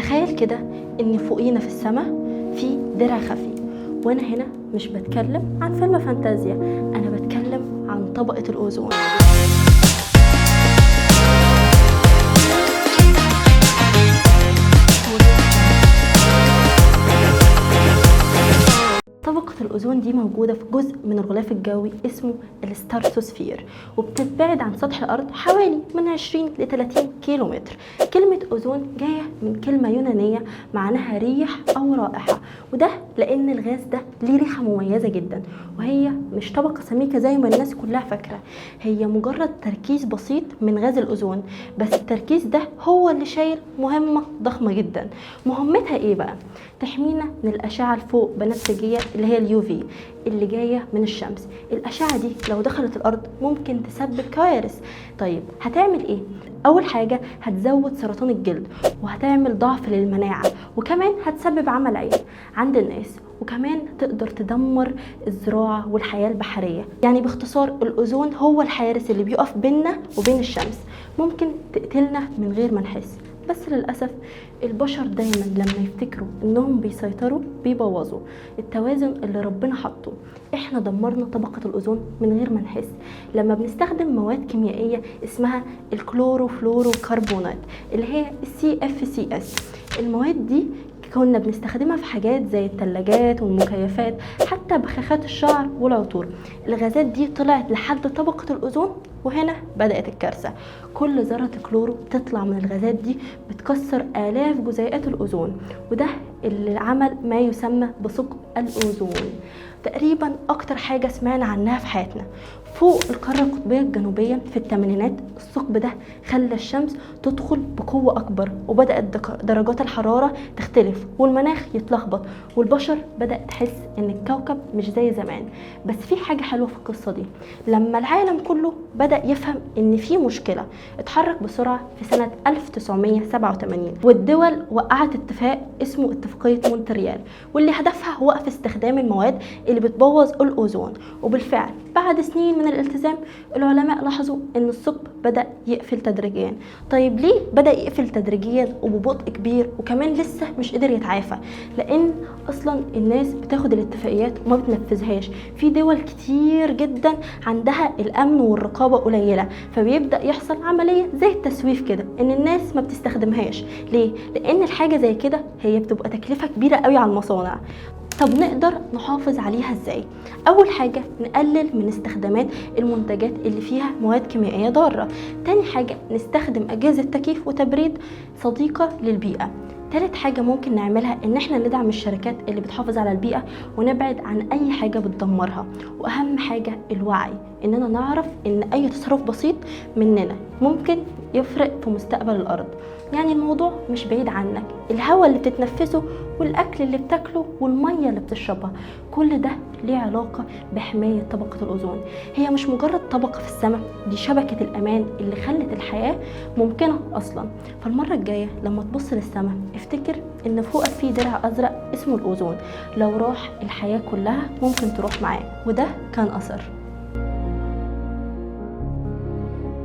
تخيل كده ان فوقينا في السماء في درع خفي، وانا هنا مش بتكلم عن فيلم فانتازيا، انا بتكلم عن طبقة الأوزون. طبقة الأوزون دي موجودة في جزء من الغلاف الجوي اسمه الستراتوسفير، وبتتبعد عن سطح الأرض حوالي من 20 ل 30 كيلو متر. كلمة أوزون جاية من كلمة يونانية معناها ريح أو رائحة، وده لأن الغاز ده ليه ريحة مميزة جدا، وهي مش طبقة سميكة زي ما الناس كلها فاكرة، هي مجرد تركيز بسيط من غاز الأوزون، بس التركيز ده هو اللي شايل مهمة ضخمة جدا. مهمتها إيه بقى؟ تحمينا من الأشعة الفوق بنفسجية اللي هي اليو في اللي جايه من الشمس. الاشعه دي لو دخلت الارض ممكن تسبب كوارث. طيب هتعمل ايه؟ اول حاجه هتزود سرطان الجلد، وهتعمل ضعف للمناعه، وكمان هتسبب عمى عين عند الناس، وكمان تقدر تدمر الزراعه والحياه البحريه. يعني باختصار الاوزون هو الحارس اللي بيقف بيننا وبين الشمس، ممكن تقتلنا من غير ما نحس. بس للأسف البشر دايما لما يفتكروا انهم بيسيطروا بيبوظوا التوازن اللي ربنا حطه. احنا دمرنا طبقة الأوزون من غير ما نحس لما بنستخدم مواد كيميائية اسمها الكلوروفلوروكربونات اللي هي CFCS. المواد دي كنا بنستخدمها في حاجات زي الثلاجات والمكيفات، حتى بخاخات الشعر والعطور. الغازات دي طلعت لحد طبقة الأوزون، وهنا بدأت الكارثة. كل ذرة كلورو بتطلع من الغازات دي بتكسر آلاف جزيئات الأوزون، وده اللي عمل ما يسمى بثقب الأوزون. تقريبا أكتر حاجة سمعنا عنها في حياتنا. فوق القارة القطبية الجنوبية في الثمانينات الثقب ده خلى الشمس تدخل بقوة أكبر، وبدأت درجات الحرارة تختلف والمناخ يتلخبط، والبشر بدأت تحس إن الكوكب مش زي زمان. بس في حاجة حلوة في القصة دي، لما العالم كله بدأ يفهم إن في مشكلة اتحرك بسرعة في سنة 1987، والدول وقعت اتفاق اسمه اتفاقية مونتريال، واللي هدفها وقف استخدام المواد اللي بتبوظ الأوزون. وبالفعل بعد سنين من الالتزام العلماء لاحظوا ان الثقب بدأ يقفل تدريجيا. طيب ليه بدأ يقفل تدريجيا وببطء كبير وكمان لسه مش قدر يتعافى؟ لان اصلا الناس بتاخد الاتفاقيات وما بتنفذهاش. في دول كتير جدا عندها الامن والرقابة قليلة، فبيبدأ يحصل عملية زي التسويف كده ان الناس ما بتستخدمهاش. ليه؟ لان الحاجة زي كده هي بتبقى تكلفة كبيرة قوي على المصانع. طب نقدر نحافظ عليها ازاي؟ اول حاجة نقلل من استخدامات المنتجات اللي فيها مواد كيميائية ضارة. تاني حاجة نستخدم اجهزة تكييف وتبريد صديقة للبيئة. تالت حاجة ممكن نعملها ان احنا ندعم الشركات اللي بتحافظ على البيئة ونبعد عن اي حاجة بتدمرها. واهم حاجة الوعي، اننا نعرف ان اي تصرف بسيط مننا ممكن يفرق في مستقبل الارض. يعني الموضوع مش بعيد عنك، الهواء اللي بتتنفسه والاكل اللي بتاكله والمية اللي بتشربها، كل ده ليه علاقة بحماية طبقة الأوزون. هي مش مجرد طبقة في السماء، دي شبكة الأمان اللي خلت الحياة ممكنة أصلا. فالمرة الجاية لما تبص للسماء افتكر إن فوقك في درع أزرق اسمه الأوزون، لو راح الحياة كلها ممكن تروح معاه. وده كان أثر.